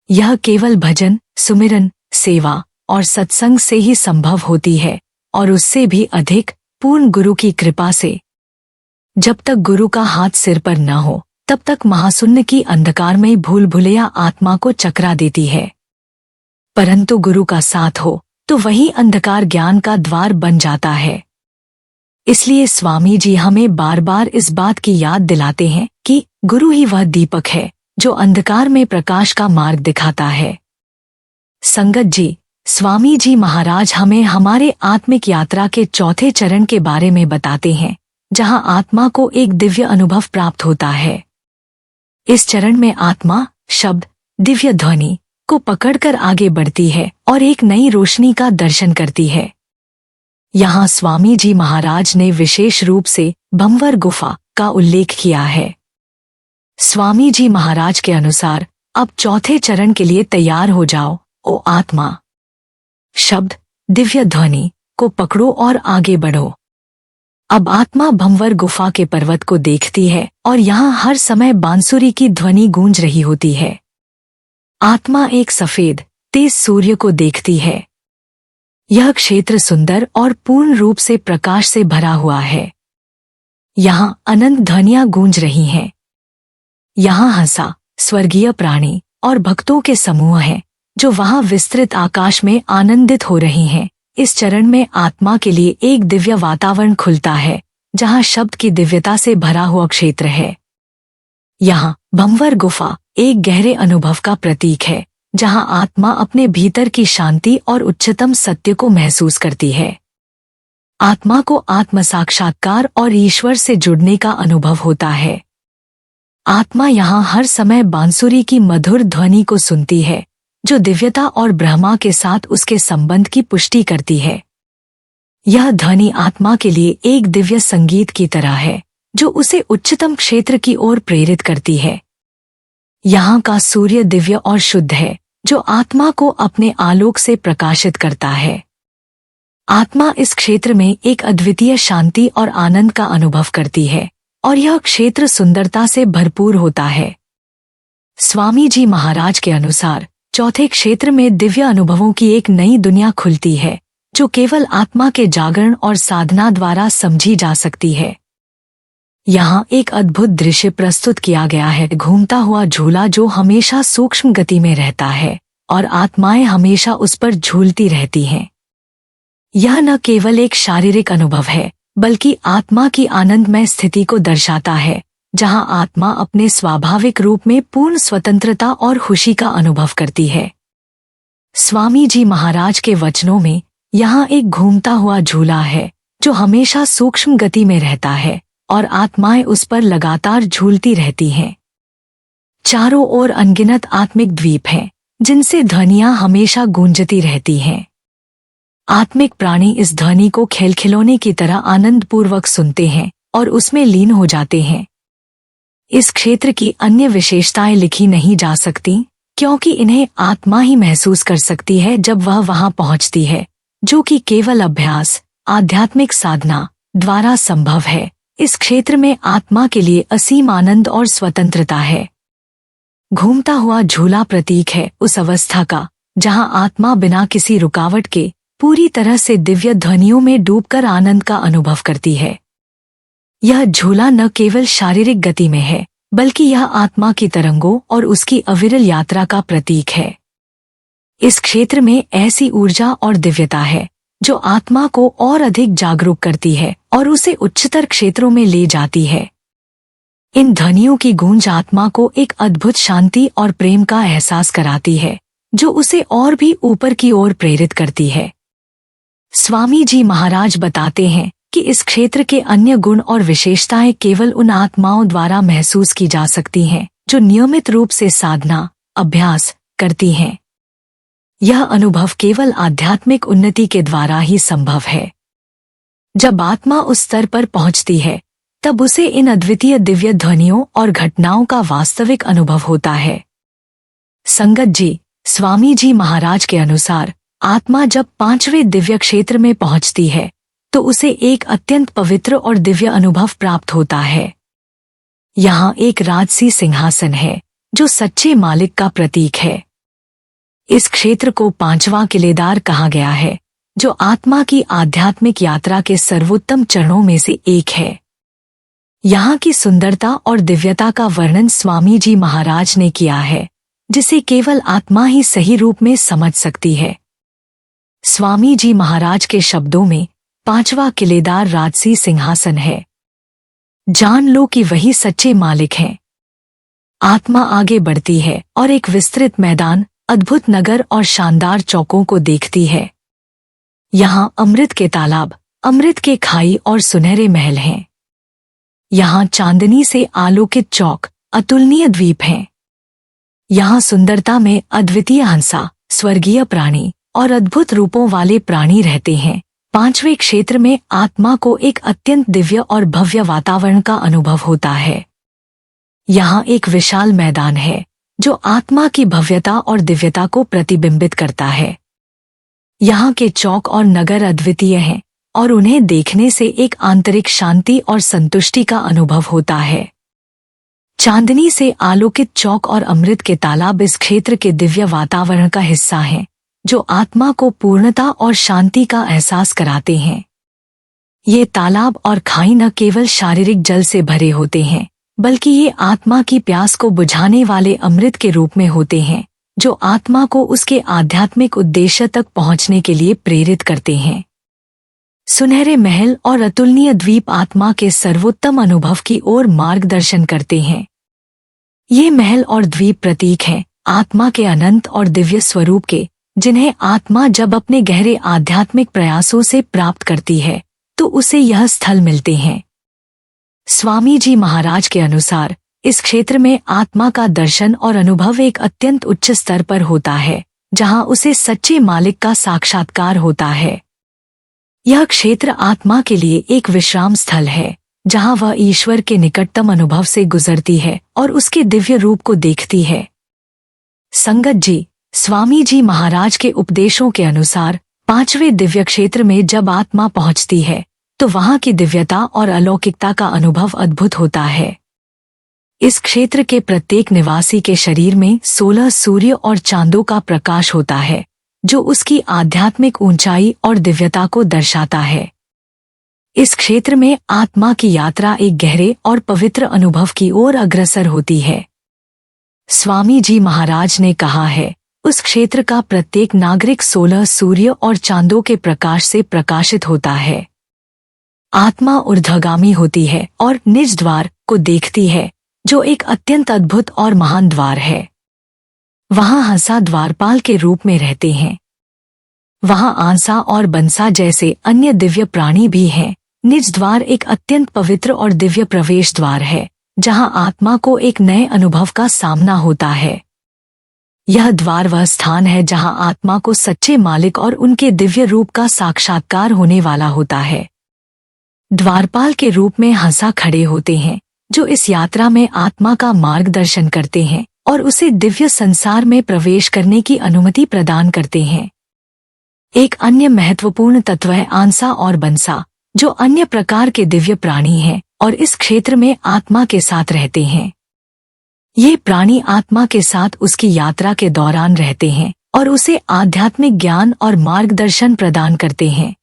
यह केवल भजन, सुमिरन, सेवा और सत्संग से ही संभव होती है, और उससे भी अधिक पूर्ण गुरु की कृपा से। जब तक गुरु का हाथ सिर पर न हो तब तक महाशून्य की अंधकारमयी भूल भुलैया आत्मा को चकरा देती है, परंतु गुरु का साथ हो तो वही अंधकार ज्ञान का द्वार बन जाता है। इसलिए स्वामी जी हमें बार बार इस बात की याद दिलाते हैं कि गुरु ही वह दीपक है जो अंधकार में प्रकाश का मार्ग दिखाता है। संगत जी, स्वामी जी महाराज हमें हमारे आत्मिक यात्रा के चौथे चरण के बारे में बताते हैं, जहां आत्मा को एक दिव्य अनुभव प्राप्त होता है। इस चरण में आत्मा शब्द, दिव्य ध्वनि को पकड़कर आगे बढ़ती है और एक नई रोशनी का दर्शन करती है। यहाँ स्वामी जी महाराज ने विशेष रूप से भंवर गुफा का उल्लेख किया है। स्वामी जी महाराज के अनुसार अब चौथे चरण के लिए तैयार हो जाओ, ओ आत्मा। शब्द दिव्य ध्वनि को पकड़ो और आगे बढ़ो। अब आत्मा भंवर गुफा के पर्वत को देखती है और यहाँ हर समय बांसुरी की ध्वनि गूंज रही होती है। आत्मा एक सफेद तेज सूर्य को देखती है। यह क्षेत्र सुंदर और पूर्ण रूप से प्रकाश से भरा हुआ है। यहाँ अनंत ध्वनियां गूंज रही हैं। यहाँ हंसा स्वर्गीय प्राणी और भक्तों के समूह हैं जो वहां विस्तृत आकाश में आनंदित हो रही हैं। इस चरण में आत्मा के लिए एक दिव्य वातावरण खुलता है जहां शब्द की दिव्यता से भरा हुआ क्षेत्र है। यहाँ भंवर गुफा एक गहरे अनुभव का प्रतीक है जहां आत्मा अपने भीतर की शांति और उच्चतम सत्य को महसूस करती है। आत्मा को आत्म साक्षात्कार और ईश्वर से जुड़ने का अनुभव होता है। आत्मा यहाँ हर समय बांसुरी की मधुर ध्वनि को सुनती है जो दिव्यता और ब्रह्मा के साथ उसके संबंध की पुष्टि करती है। यह ध्वनि आत्मा के लिए एक दिव्य संगीत की तरह है जो उसे उच्चतम क्षेत्र की ओर प्रेरित करती है। यहाँ का सूर्य दिव्य और शुद्ध है जो आत्मा को अपने आलोक से प्रकाशित करता है। आत्मा इस क्षेत्र में एक अद्वितीय शांति और आनंद का अनुभव करती है और यह क्षेत्र सुंदरता से भरपूर होता है। स्वामी जी महाराज के अनुसार चौथे क्षेत्र में दिव्य अनुभवों की एक नई दुनिया खुलती है जो केवल आत्मा के जागरण और साधना द्वारा समझी जा सकती है। यहाँ एक अद्भुत दृश्य प्रस्तुत किया गया है, घूमता हुआ झूला जो हमेशा सूक्ष्म गति में रहता है और आत्माएं हमेशा उस पर झूलती रहती हैं। यह न केवल एक शारीरिक अनुभव है बल्कि आत्मा की आनंदमय स्थिति को दर्शाता है जहां आत्मा अपने स्वाभाविक रूप में पूर्ण स्वतंत्रता और खुशी का अनुभव करती है। स्वामी जी महाराज के वचनों में यहाँ एक घूमता हुआ झूला है जो हमेशा सूक्ष्म गति में रहता है और आत्माएं उस पर लगातार झूलती रहती हैं। चारों ओर अनगिनत आत्मिक द्वीप हैं जिनसे ध्वनियां हमेशा गूंजती रहती हैं। आत्मिक प्राणी इस ध्वनि को खेलखिलौने की तरह आनंदपूर्वक सुनते हैं और उसमें लीन हो जाते हैं। इस क्षेत्र की अन्य विशेषताएं लिखी नहीं जा सकती क्योंकि इन्हें आत्मा ही महसूस कर सकती है जब वह वहां पहुंचती है, जो कि केवल अभ्यास, आध्यात्मिक साधना द्वारा संभव है। इस क्षेत्र में आत्मा के लिए असीम आनंद और स्वतंत्रता है। घूमता हुआ झूला प्रतीक है उस अवस्था का जहां आत्मा बिना किसी रुकावट के पूरी तरह से दिव्य ध्वनियों में डूबकर आनंद का अनुभव करती है। यह झूला न केवल शारीरिक गति में है बल्कि यह आत्मा की तरंगों और उसकी अविरल यात्रा का प्रतीक है। इस क्षेत्र में ऐसी ऊर्जा और दिव्यता है जो आत्मा को और अधिक जागरूक करती है और उसे उच्चतर क्षेत्रों में ले जाती है। इन ध्वनियों की गूंज आत्मा को एक अद्भुत शांति और प्रेम का एहसास कराती है जो उसे और भी ऊपर की ओर प्रेरित करती है। स्वामी जी महाराज बताते हैं कि इस क्षेत्र के अन्य गुण और विशेषताएं केवल उन आत्माओं द्वारा महसूस की जा सकती हैं जो नियमित रूप से साधना, अभ्यास करती हैं। यह अनुभव केवल आध्यात्मिक उन्नति के द्वारा ही संभव है। जब आत्मा उस स्तर पर पहुंचती है तब उसे इन अद्वितीय दिव्य ध्वनियों और घटनाओं का वास्तविक अनुभव होता है। संगत जी, स्वामी जी महाराज के अनुसार आत्मा जब पांचवें दिव्य क्षेत्र में पहुंचती है तो उसे एक अत्यंत पवित्र और दिव्य अनुभव प्राप्त होता है। यहाँ एक राजसी सिंहासन है जो सच्चे मालिक का प्रतीक है। इस क्षेत्र को पांचवा किलेदार कहा गया है जो आत्मा की आध्यात्मिक यात्रा के सर्वोत्तम चरणों में से एक है। यहाँ की सुंदरता और दिव्यता का वर्णन स्वामी जी महाराज ने किया है जिसे केवल आत्मा ही सही रूप में समझ सकती है। स्वामी जी महाराज के शब्दों में पांचवा किलेदार राजसी सिंहासन है। जान लो कि वही सच्चे मालिक हैं। आत्मा आगे बढ़ती है और एक विस्तृत मैदान, अद्भुत नगर और शानदार चौकों को देखती है। यहाँ अमृत के तालाब, अमृत के खाई और सुनहरे महल हैं। यहाँ चांदनी से आलोकित चौक, अतुलनीय द्वीप हैं। यहाँ सुंदरता में अद्वितीय हंसा, स्वर्गीय प्राणी और अद्भुत रूपों वाले प्राणी रहते हैं पांचवें क्षेत्र में आत्मा को एक अत्यंत दिव्य और भव्य वातावरण का अनुभव होता है। यहाँ एक विशाल मैदान है जो आत्मा की भव्यता और दिव्यता को प्रतिबिंबित करता है। यहाँ के चौक और नगर अद्वितीय हैं और उन्हें देखने से एक आंतरिक शांति और संतुष्टि का अनुभव होता है। चांदनी से आलोकित चौक और अमृत के तालाब इस क्षेत्र के दिव्य वातावरण का हिस्सा हैं, जो आत्मा को पूर्णता और शांति का एहसास कराते हैं। ये तालाब और खाई न केवल शारीरिक जल से भरे होते हैं, बल्कि ये आत्मा की प्यास को बुझाने वाले अमृत के रूप में होते हैं, जो आत्मा को उसके आध्यात्मिक उद्देश्य तक पहुंचने के लिए प्रेरित करते हैं। सुनहरे महल और अतुलनीय द्वीप आत्मा के सर्वोत्तम अनुभव की ओर मार्गदर्शन करते हैं। ये महल और द्वीप प्रतीक हैं आत्मा के अनंत और दिव्य स्वरूप के, जिन्हें आत्मा जब अपने गहरे आध्यात्मिक प्रयासों से प्राप्त करती है तो उसे यह स्थल मिलते हैं। स्वामी जी महाराज के अनुसार इस क्षेत्र में आत्मा का दर्शन और अनुभव एक अत्यंत उच्च स्तर पर होता है, जहां उसे सच्चे मालिक का साक्षात्कार होता है। यह क्षेत्र आत्मा के लिए एक विश्राम स्थल है, जहां वह ईश्वर के निकटतम अनुभव से गुजरती है और उसके दिव्य रूप को देखती है। संगत जी, स्वामी जी महाराज के उपदेशों के अनुसार पांचवें दिव्य क्षेत्र में जब आत्मा पहुंचती है तो वहां की दिव्यता और अलौकिकता का अनुभव अद्भुत होता है। इस क्षेत्र के प्रत्येक निवासी के शरीर में 16 सूर्य और चांदों का प्रकाश होता है, जो उसकी आध्यात्मिक ऊंचाई और दिव्यता को दर्शाता है। इस क्षेत्र में आत्मा की यात्रा एक गहरे और पवित्र अनुभव की ओर अग्रसर होती है। स्वामी जी महाराज ने कहा है, उस क्षेत्र का प्रत्येक नागरिक 16 सूर्य और चांदों के प्रकाश से प्रकाशित होता है। आत्मा ऊर्ध्वगामी होती है और निज द्वार को देखती है, जो एक अत्यंत अद्भुत और महान द्वार है। वहां हंसा द्वारपाल के रूप में रहते हैं। वहां आंसा और बंसा जैसे अन्य दिव्य प्राणी भी हैं। निज द्वार एक अत्यंत पवित्र और दिव्य प्रवेश द्वार है, जहां आत्मा को एक नए अनुभव का सामना होता है। यह द्वार वह स्थान है जहां आत्मा को सच्चे मालिक और उनके दिव्य रूप का साक्षात्कार होने वाला होता है। द्वारपाल के रूप में हंसा खड़े होते हैं, जो इस यात्रा में आत्मा का मार्गदर्शन करते हैं और उसे दिव्य संसार में प्रवेश करने की अनुमति प्रदान करते हैं। एक अन्य महत्वपूर्ण तत्व है आंसा और बंसा, जो अन्य प्रकार के दिव्य प्राणी हैं और इस क्षेत्र में आत्मा के साथ रहते हैं। ये प्राणी आत्मा के साथ उसकी यात्रा के दौरान रहते हैं और उसे आध्यात्मिक ज्ञान और मार्गदर्शन प्रदान करते हैं।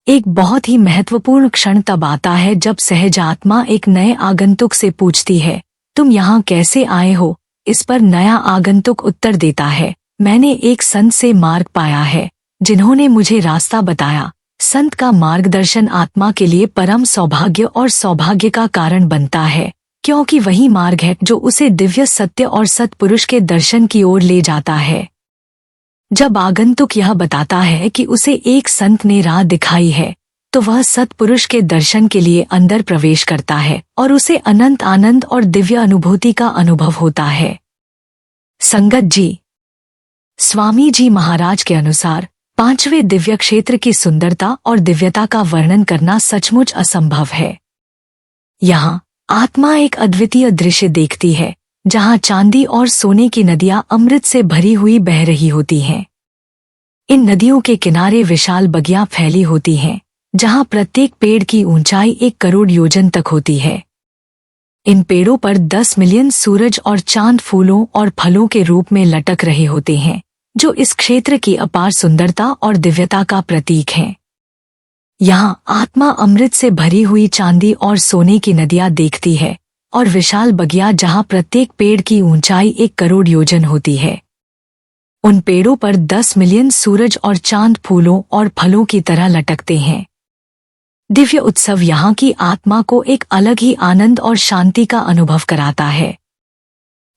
एक बहुत ही महत्वपूर्ण क्षण तब आता है जब सहज आत्मा एक नए आगंतुक से पूछती है, तुम यहाँ कैसे आए हो? इस पर नया आगंतुक उत्तर देता है, मैंने एक संत से मार्ग पाया है, जिन्होंने मुझे रास्ता बताया। संत का मार्गदर्शन आत्मा के लिए परम सौभाग्य और सौभाग्य का कारण बनता है, क्योंकि वही मार्ग है जो उसे दिव्य सत्य और सत्पुरुष के दर्शन की ओर ले जाता है। जब आगंतुक यह बताता है कि उसे एक संत ने राह दिखाई है, तो वह सत्पुरुष के दर्शन के लिए अंदर प्रवेश करता है और उसे अनंत आनंद और दिव्य अनुभूति का अनुभव होता है। संगत जी, स्वामी जी महाराज के अनुसार पांचवें दिव्य क्षेत्र की सुंदरता और दिव्यता का वर्णन करना सचमुच असंभव है। यहाँ आत्मा एक अद्वितीय दृश्य देखती है, जहाँ चांदी और सोने की नदियां अमृत से भरी हुई बह रही होती हैं। इन नदियों के किनारे विशाल बगियां फैली होती हैं, जहाँ प्रत्येक पेड़ की ऊंचाई 1 करोड़ योजन तक होती है। इन पेड़ों पर 10 मिलियन सूरज और चांद फूलों और फलों के रूप में लटक रहे होते हैं, जो इस क्षेत्र की अपार सुंदरता और दिव्यता का प्रतीक हैं। यहाँ आत्मा अमृत से भरी हुई चांदी और सोने की नदियां देखती है और विशाल बगिया जहाँ प्रत्येक पेड़ की ऊंचाई 1 करोड़ योजन होती है। उन पेड़ों पर 10 मिलियन सूरज और चांद फूलों और फलों की तरह लटकते हैं। दिव्य उत्सव यहाँ की आत्मा को एक अलग ही आनंद और शांति का अनुभव कराता है।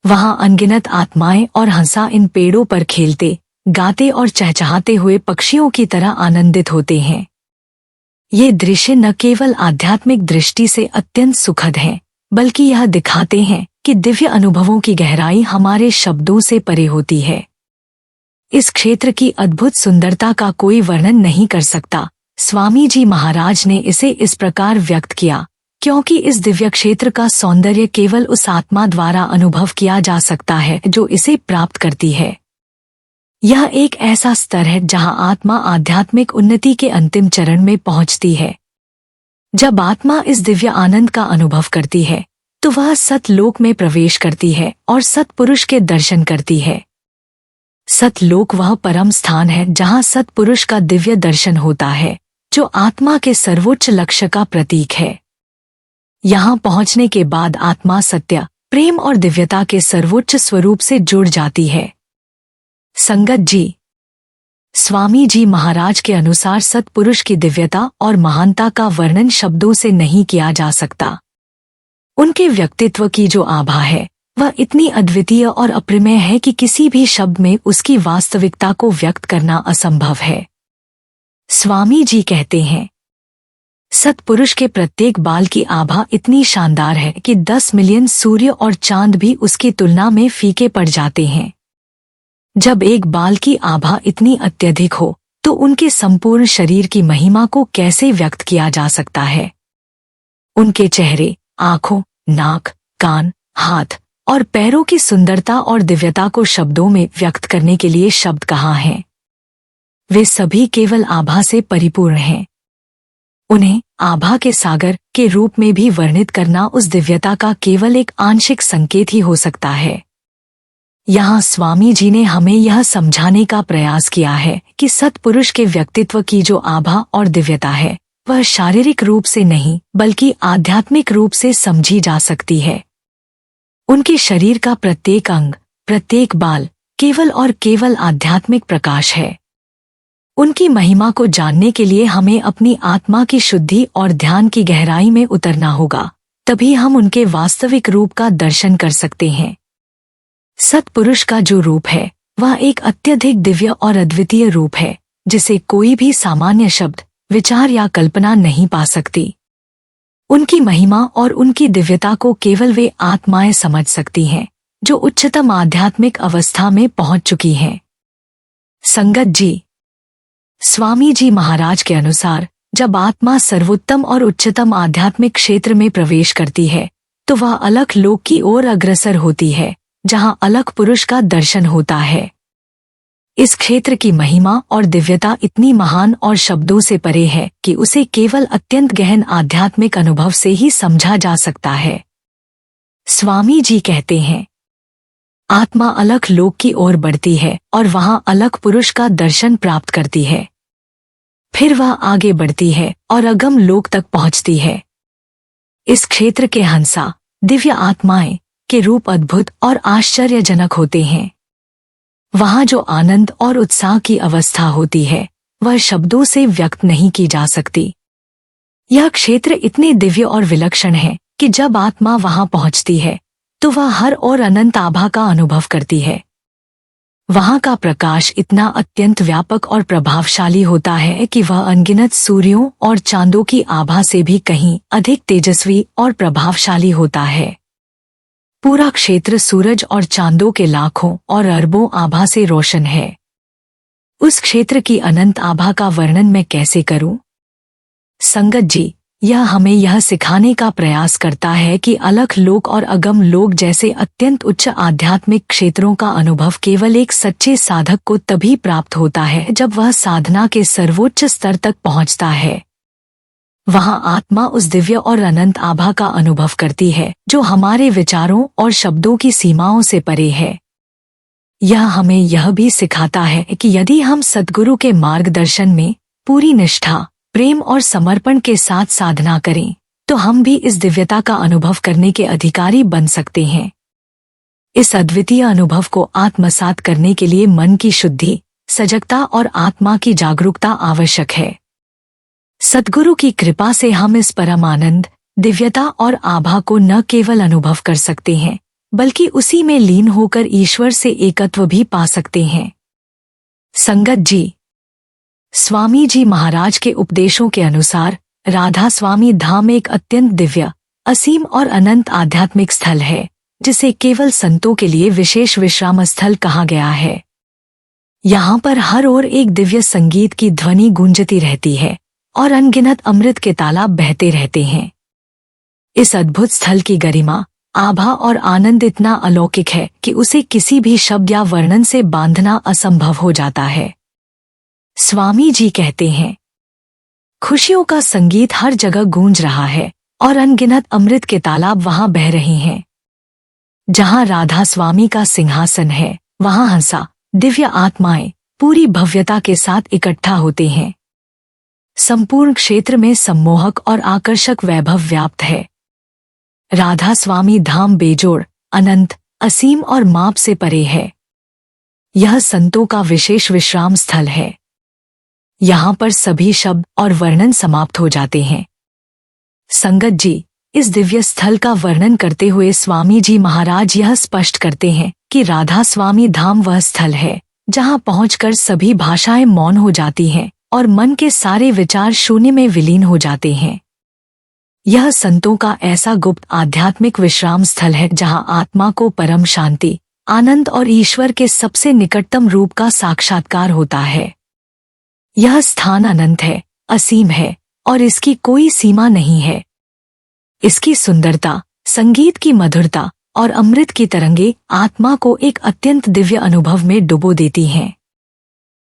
वहाँ अनगिनत आत्माएं और हंसा इन पेड़ों पर खेलते, गाते और चहचहाते हुए पक्षियों की तरह आनंदित होते हैं। ये दृश्य न केवल आध्यात्मिक दृष्टि से अत्यंत सुखद हैं, बल्कि यह दिखाते हैं कि दिव्य अनुभवों की गहराई हमारे शब्दों से परे होती है। इस क्षेत्र की अद्भुत सुंदरता का कोई वर्णन नहीं कर सकता, स्वामी जी महाराज ने इसे इस प्रकार व्यक्त किया, क्योंकि इस दिव्य क्षेत्र का सौंदर्य केवल उस आत्मा द्वारा अनुभव किया जा सकता है जो इसे प्राप्त करती है। यह एक ऐसा स्तर है जहां आत्मा आध्यात्मिक उन्नति के अंतिम चरण में पहुंचती है। जब आत्मा इस दिव्य आनंद का अनुभव करती है तो वह सतलोक में प्रवेश करती है और सतपुरुष के दर्शन करती है। सतलोक वह परम स्थान है जहां सतपुरुष का दिव्य दर्शन होता है, जो आत्मा के सर्वोच्च लक्ष्य का प्रतीक है। यहाँ पहुंचने के बाद आत्मा सत्य, प्रेम और दिव्यता के सर्वोच्च स्वरूप से जुड़ जाती है। संगत जी, स्वामी जी महाराज के अनुसार सतपुरुष की दिव्यता और महानता का वर्णन शब्दों से नहीं किया जा सकता। उनके व्यक्तित्व की जो आभा है वह इतनी अद्वितीय और अप्रमेय है कि किसी भी शब्द में उसकी वास्तविकता को व्यक्त करना असंभव है। स्वामी जी कहते हैं, सतपुरुष के प्रत्येक बाल की आभा इतनी शानदार है कि 10 मिलियन सूर्य और चांद भी उसकी तुलना में फीके पड़ जाते हैं। जब एक बाल की आभा इतनी अत्यधिक हो तो उनके संपूर्ण शरीर की महिमा को कैसे व्यक्त किया जा सकता है। उनके चेहरे, आंखों, नाक, कान, हाथ और पैरों की सुंदरता और दिव्यता को शब्दों में व्यक्त करने के लिए शब्द कहाँ हैं। वे सभी केवल आभा से परिपूर्ण हैं। उन्हें आभा के सागर के रूप में भी वर्णित करना उस दिव्यता का केवल एक आंशिक संकेत ही हो सकता है। यहाँ स्वामी जी ने हमें यह समझाने का प्रयास किया है कि सतपुरुष के व्यक्तित्व की जो आभा और दिव्यता है वह शारीरिक रूप से नहीं बल्कि आध्यात्मिक रूप से समझी जा सकती है। उनके शरीर का प्रत्येक अंग, प्रत्येक बाल केवल और केवल आध्यात्मिक प्रकाश है। उनकी महिमा को जानने के लिए हमें अपनी आत्मा की शुद्धि और ध्यान की गहराई में उतरना होगा, तभी हम उनके वास्तविक रूप का दर्शन कर सकते हैं। सतपुरुष का जो रूप है वह एक अत्यधिक दिव्य और अद्वितीय रूप है, जिसे कोई भी सामान्य शब्द, विचार या कल्पना नहीं पा सकती। उनकी महिमा और उनकी दिव्यता को केवल वे आत्माएं समझ सकती हैं जो उच्चतम आध्यात्मिक अवस्था में पहुंच चुकी हैं। संगत जी, स्वामी जी महाराज के अनुसार जब आत्मा सर्वोत्तम और उच्चतम आध्यात्मिक क्षेत्र में प्रवेश करती है तो वह अलख लोक की ओर अग्रसर होती है, जहां अलख पुरुष का दर्शन होता है। इस क्षेत्र की महिमा और दिव्यता इतनी महान और शब्दों से परे है कि उसे केवल अत्यंत गहन आध्यात्मिक अनुभव से ही समझा जा सकता है। स्वामी जी कहते हैं, आत्मा अलख लोक की ओर बढ़ती है और वहां अलख पुरुष का दर्शन प्राप्त करती है। फिर वह आगे बढ़ती है और अगम लोक तक पहुंचती है। इस क्षेत्र के हंसा, दिव्य आत्माएं के रूप अद्भुत और आश्चर्यजनक होते हैं। वहां जो आनंद और उत्साह की अवस्था होती है वह शब्दों से व्यक्त नहीं की जा सकती। यह क्षेत्र इतने दिव्य और विलक्षण है कि जब आत्मा वहां पहुंचती है तो वह हर और अनंत आभा का अनुभव करती है। वहां का प्रकाश इतना अत्यंत व्यापक और प्रभावशाली होता है कि वह अनगिनत सूर्यों और चांदों की आभा से भी कहीं अधिक तेजस्वी और प्रभावशाली होता है। पूरा क्षेत्र सूरज और चांदों के लाखों और अरबों आभा से रोशन है। उस क्षेत्र की अनंत आभा का वर्णन मैं कैसे करूं? संगत जी, यह हमें यह सिखाने का प्रयास करता है कि अलख लोक और अगम लोक जैसे अत्यंत उच्च आध्यात्मिक क्षेत्रों का अनुभव केवल एक सच्चे साधक को तभी प्राप्त होता है जब वह साधना के सर्वोच्च स्तर तक पहुंचता है। वहां आत्मा उस दिव्य और अनंत आभा का अनुभव करती है जो हमारे विचारों और शब्दों की सीमाओं से परे है। यह हमें यह भी सिखाता है कि यदि हम सद्गुरु के मार्गदर्शन में पूरी निष्ठा, प्रेम और समर्पण के साथ साधना करें तो हम भी इस दिव्यता का अनुभव करने के अधिकारी बन सकते हैं। इस अद्वितीय अनुभव को आत्मसात करने के लिए मन की शुद्धि, सजगता और आत्मा की जागरूकता आवश्यक है। सद्गुरु की कृपा से हम इस परम आनंद, दिव्यता और आभा को न केवल अनुभव कर सकते हैं बल्कि उसी में लीन होकर ईश्वर से एकत्व भी पा सकते हैं। संगत जी, स्वामी जी महाराज के उपदेशों के अनुसार राधा स्वामी धाम एक अत्यंत दिव्य, असीम और अनंत आध्यात्मिक स्थल है जिसे केवल संतों के लिए विशेष विश्राम स्थल कहा गया है। यहाँ पर हर ओर एक दिव्य संगीत की ध्वनि गूंजती रहती है और अनगिनत अमृत के तालाब बहते रहते हैं। इस अद्भुत स्थल की गरिमा, आभा और आनंद इतना अलौकिक है कि उसे किसी भी शब्द या वर्णन से बांधना असंभव हो जाता है। स्वामी जी कहते हैं, खुशियों का संगीत हर जगह गूंज रहा है और अनगिनत अमृत के तालाब वहां बह रहे हैं। जहां राधा स्वामी का सिंहासन है, वहां हंसा दिव्य आत्माएं पूरी भव्यता के साथ इकट्ठा होते हैं। संपूर्ण क्षेत्र में सम्मोहक और आकर्षक वैभव व्याप्त है। राधा स्वामी धाम बेजोड़, अनंत, असीम और माप से परे है। यह संतों का विशेष विश्राम स्थल है। यहाँ पर सभी शब्द और वर्णन समाप्त हो जाते हैं। संगत जी, इस दिव्य स्थल का वर्णन करते हुए स्वामी जी महाराज यह स्पष्ट करते हैं कि राधा स्वामी धाम वह स्थल है जहाँ पहुंचकर सभी भाषाएं मौन हो जाती हैं और मन के सारे विचार शून्य में विलीन हो जाते हैं। यह संतों का ऐसा गुप्त आध्यात्मिक विश्राम स्थल है जहाँ आत्मा को परम शांति, आनंद और ईश्वर के सबसे निकटतम रूप का साक्षात्कार होता है। यह स्थान अनंत है, असीम है और इसकी कोई सीमा नहीं है। इसकी सुंदरता, संगीत की मधुरता और अमृत की तरंगे आत्मा को एक अत्यंत दिव्य अनुभव में डुबो देती हैं।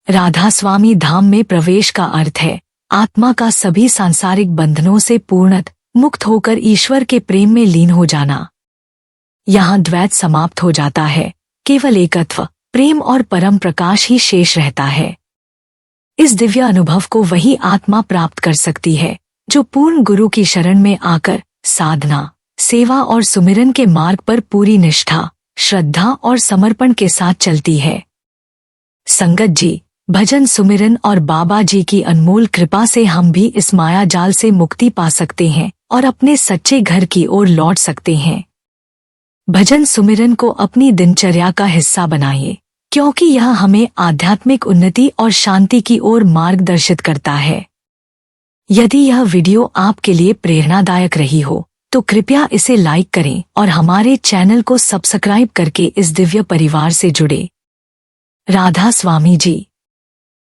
राधा स्वामी धाम में प्रवेश का अर्थ है आत्मा का सभी सांसारिक बंधनों से पूर्णतः मुक्त होकर ईश्वर के प्रेम में लीन हो जाना। यहाँ द्वैत समाप्त हो जाता है, केवल एकत्व, प्रेम और परम प्रकाश ही शेष रहता है। इस दिव्य अनुभव को वही आत्मा प्राप्त कर सकती है जो पूर्ण गुरु की शरण में आकर साधना, सेवा और सुमिरन के मार्ग पर पूरी निष्ठा, श्रद्धा और समर्पण के साथ चलती है। संगत जी, भजन, सुमिरन और बाबा जी की अनमोल कृपा से हम भी इस माया जाल से मुक्ति पा सकते हैं और अपने सच्चे घर की ओर लौट सकते हैं। भजन सुमिरन को अपनी दिनचर्या का हिस्सा बनाइए, क्योंकि यह हमें आध्यात्मिक उन्नति और शांति की ओर मार्गदर्शित करता है। यदि यह वीडियो आपके लिए प्रेरणादायक रही हो तो कृपया इसे लाइक करें और हमारे चैनल को सब्सक्राइब करके इस दिव्य परिवार से जुड़े। राधा स्वामी जी।